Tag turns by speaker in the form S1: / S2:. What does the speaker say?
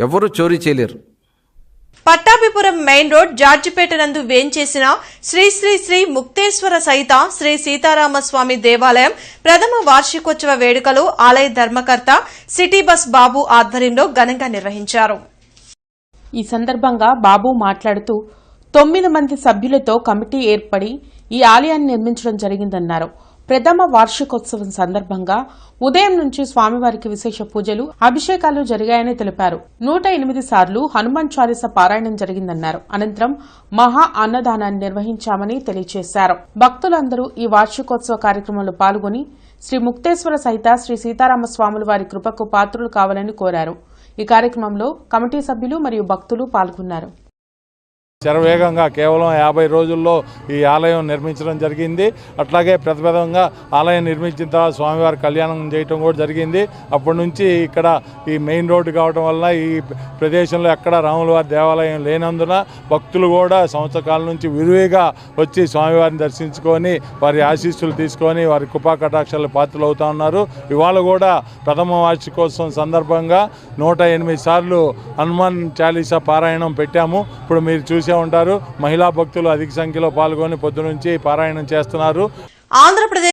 S1: ఎవరు చోరీ చేయలేరు.
S2: పట్టాభిపురం మెయిన్ రోడ్ జార్జిపేట నందు వేంచేసిన శ్రీ శ్రీ శ్రీ ముక్తేశ్వర సహిత శ్రీ సీతారామస్వామి దేవాలయం ప్రథమ వార్షికోత్సవ వేడుకలు ఆలయ ధర్మకర్త సిటీ బస్ బాబు ఆధ్వర్యంలో ఘనంగా నిర్వహించారు.
S3: ఈ సందర్భంగా బాబు మాట్లాడుతూ 9 మంది సభ్యులతో కమిటీ ఏర్పడి ఈ ఆలయాన్ని నిర్మించడం జరిగిందన్నారు. ప్రథమ వార్షికోత్సవం సందర్భంగా ఉదయం నుంచి స్వామివారికి విశేష పూజలు, అభిషేకాలు జరిగాయని తెలిపారు. 108 సార్లు హనుమాన్ చాలీస పారాయణం జరిగిందన్నారు. అనంతరం మహా అన్నదానాన్ని నిర్వహించామని తెలియజేశారు. భక్తులందరూ ఈ వార్షికోత్సవ కార్యక్రమంలో పాల్గొని శ్రీ ముక్తేశ్వర సహిత శ్రీ సీతారామస్వాముల వారి కృపకు పాత్రులు కావాలని కోరారు. ఈ కార్యక్రమంలో కమిటీ సభ్యులు మరియు భక్తులు పాల్గొన్నారు.
S4: శరవేగంగా కేవలం 50 రోజుల్లో ఈ ఆలయం నిర్మించడం జరిగింది. అట్లాగే ప్రతిపదంగా ఆలయం నిర్మించిన తర్వాత స్వామివారి కళ్యాణం చేయటం కూడా జరిగింది. అప్పటి నుంచి ఇక్కడ ఈ మెయిన్ రోడ్డు కావడం వల్ల ఈ ప్రదేశంలో ఎక్కడ రాములవారి దేవాలయం లేనందున భక్తులు కూడా సంవత్సర కాలం నుంచి విరివిగా వచ్చి స్వామివారిని దర్శించుకొని వారి ఆశీస్సులు తీసుకొని వారి కృపా కటాక్షాలు పాత్రలు అవుతా ఉన్నారు. ఇవాళ కూడా ప్రథమ వార్షికోత్సవం సందర్భంగా 108 సార్లు హనుమాన్ చాలీసా పారాయణం పెట్టాము. ఇప్పుడు మీరు చూసే ఉంటారు, మహిళా భక్తులు అధిక సంఖ్యలో పాల్గొని పొద్దునుంచి పారాయణం చేస్తున్నారు.
S2: ఆంధ్రప్రదేశ్